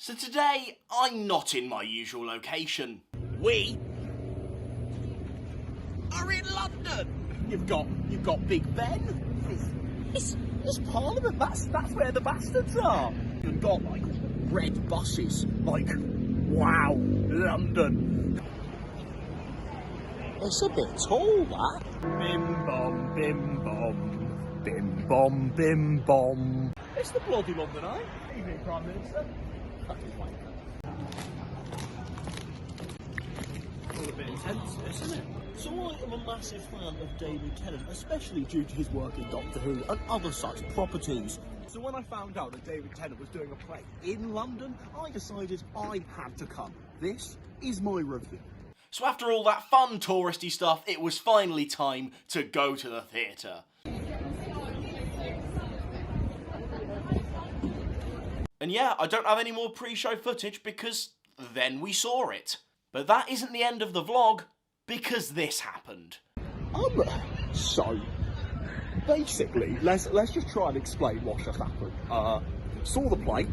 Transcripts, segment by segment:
So today, I'm not in my usual location. We are in London. You've got Big Ben. It's Parliament. That's where the bastards are. You've got like red buses. Like, wow, London. It's a bit tall, that. Bim bom, bim bom, bim bom, bim bom. It's the bloody London Eye. Evening, Prime Minister. Fucking wanker. All a bit intense, isn't it? So I am a massive fan of David Tennant, especially due to his work in Doctor Who and other such properties. So when I found out that David Tennant was doing a play in London, I decided I had to come. This is my review. So after all that fun touristy stuff, it was finally time to go to the theatre. And yeah, I don't have any more pre-show footage because then we saw it. But that isn't the end of the vlog, because this happened. So basically, let's just try and explain what just happened. Saw the play,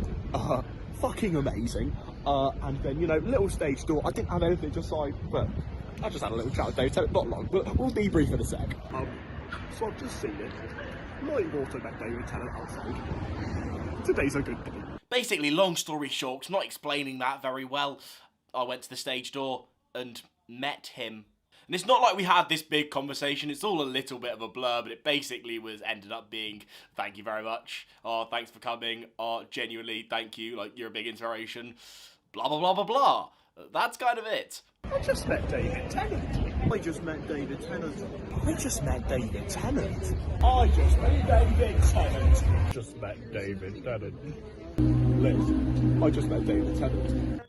fucking amazing. And then, you know, little stage door. I didn't have anything to say, but I just had a little chat with David Tennant, not long, but we'll debrief in a sec. So I've just seen it. Not even also met David Tennant outside. Today's a good day. Basically, long story short, not explaining that very well, I went to the stage door and met him. And it's not like we had this big conversation, it's all a little bit of a blur, but it basically ended up being, thank you very much, thanks for coming, genuinely, thank you, like, you're a big inspiration, blah blah blah blah blah. That's kind of it. I just met David Tennant. I just met David Tennant. I just met David Tennant. I just met David Tennant. Just met David Tennant. Liz, I just met David Tennant.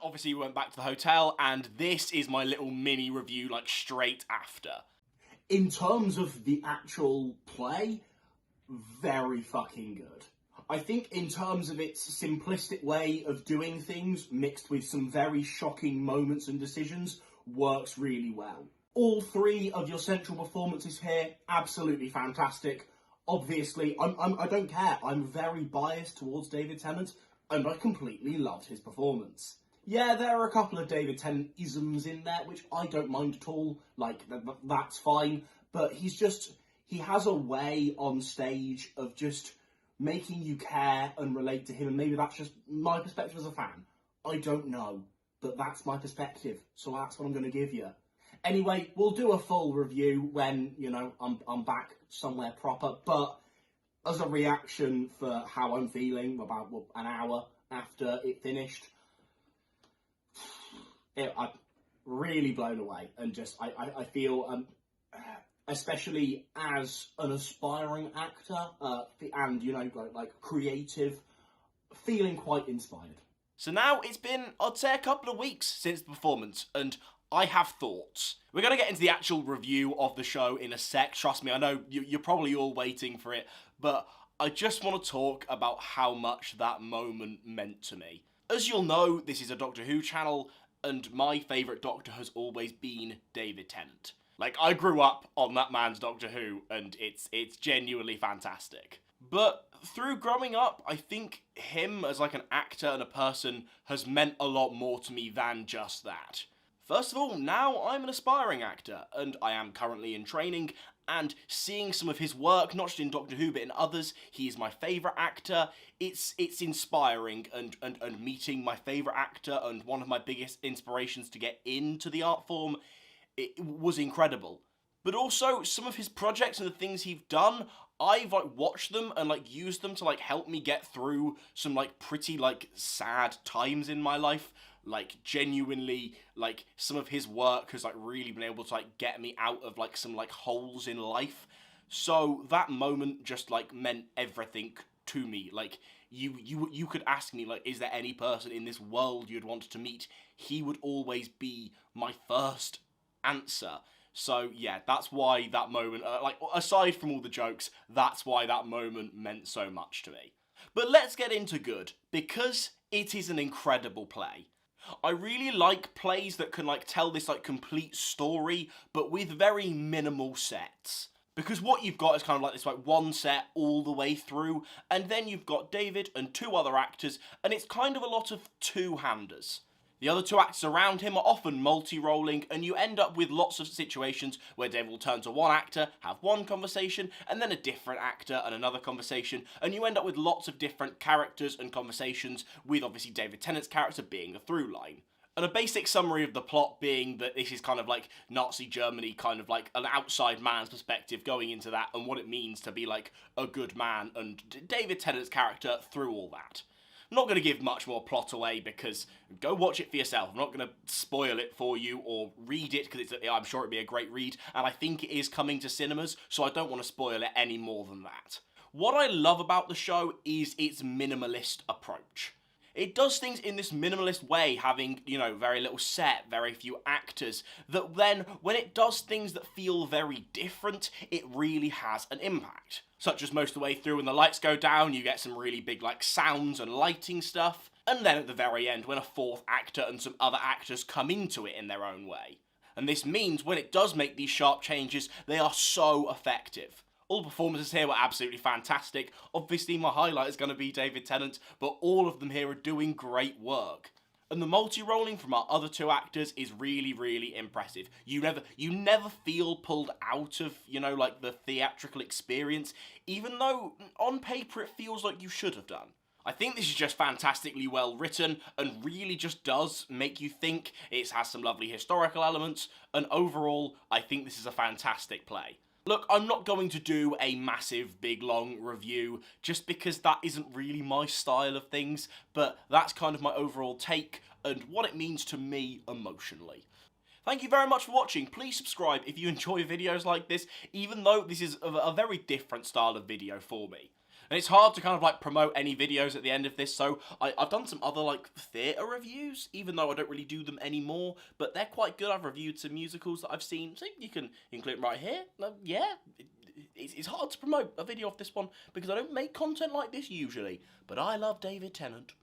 Obviously we went back to the hotel, and this is my little mini review, like, straight after. In terms of the actual play, very fucking good. I think in terms of its simplistic way of doing things, mixed with some very shocking moments and decisions, works really well. All three of your central performances here, absolutely fantastic. Obviously, I don't care. I'm very biased towards David Tennant, and I completely loved his performance. Yeah, there are a couple of David Tennant-isms in there, which I don't mind at all. Like, that's fine. But he has a way on stage of just making you care and relate to him. And maybe that's just my perspective as a fan. I don't know. But that's my perspective. So that's what I'm going to give you. Anyway, we'll do a full review when, you know, I'm back somewhere proper. But as a reaction for how I'm feeling about an hour after it finished, I'm really blown away, and just I feel, especially as an aspiring actor and, you know, like creative, feeling quite inspired. So now it's been, I'd say, a couple of weeks since the performance, and I have thoughts. We're going to get into the actual review of the show in a sec. Trust me, I know you're probably all waiting for it, but I just want to talk about how much that moment meant to me. As you'll know, this is a Doctor Who channel, and my favourite Doctor has always been David Tennant. Like, I grew up on that man's Doctor Who, and it's genuinely fantastic. But through growing up, I think him as like an actor and a person has meant a lot more to me than just that. First of all, now I'm an aspiring actor, and I am currently in training, and seeing some of his work, not just in Doctor Who but in others, he is my favourite actor. It's inspiring, and meeting my favourite actor and one of my biggest inspirations to get into the art form, it was incredible. But also, some of his projects and the things he's done, I've like watched them and like used them to like help me get through some like pretty like sad times in my life. Like, genuinely, like, some of his work has like really been able to like get me out of like some like holes in life. So that moment just like meant everything to me. Like, you could ask me, like, is there any person in this world you'd want to meet? He would always be my first answer. So yeah, that's why that moment, like, aside from all the jokes, that's why that moment meant so much to me. But let's get into good, because it is an incredible play. I really like plays that can like tell this like complete story, but with very minimal sets. Because what you've got is kind of like this like one set all the way through, and then you've got David and two other actors, and it's kind of a lot of two-handers. The other two actors around him are often multi-rolling, and you end up with lots of situations where David will turn to one actor, have one conversation, and then a different actor and another conversation, and you end up with lots of different characters and conversations, with obviously David Tennant's character being the through line. And a basic summary of the plot being that this is kind of like Nazi Germany, kind of like an outside man's perspective going into that, and what it means to be like a good man, and David Tennant's character through all that. I'm not going to give much more plot away because go watch it for yourself. I'm not going to spoil it for you or read it because I'm sure it'd be a great read, and I think it is coming to cinemas, so I don't want to spoil it any more than that. What I love about the show is its minimalist approach. It does things in this minimalist way, having, you know, very little set, very few actors, that then, when it does things that feel very different, it really has an impact. Such as most of the way through when the lights go down, you get some really big, like, sounds and lighting stuff, and then at the very end when a fourth actor and some other actors come into it in their own way. And this means when it does make these sharp changes, they are so effective. All the performances here were absolutely fantastic. Obviously my highlight is going to be David Tennant, but all of them here are doing great work. And the multi-rolling from our other two actors is really, really impressive. You never feel pulled out of, you know, like the theatrical experience, even though on paper it feels like you should have done. I think this is just fantastically well written and really just does make you think. It has some lovely historical elements, and overall, I think this is a fantastic play. Look, I'm not going to do a massive, big, long review, just because that isn't really my style of things, but that's kind of my overall take and what it means to me emotionally. Thank you very much for watching. Please subscribe if you enjoy videos like this, even though this is a very different style of video for me. And it's hard to kind of like promote any videos at the end of this, so I've done some other like theatre reviews, even though I don't really do them anymore, but they're quite good. I've reviewed some musicals that I've seen, so you can click right here. Yeah, it's hard to promote a video of this one because I don't make content like this usually, but I love David Tennant.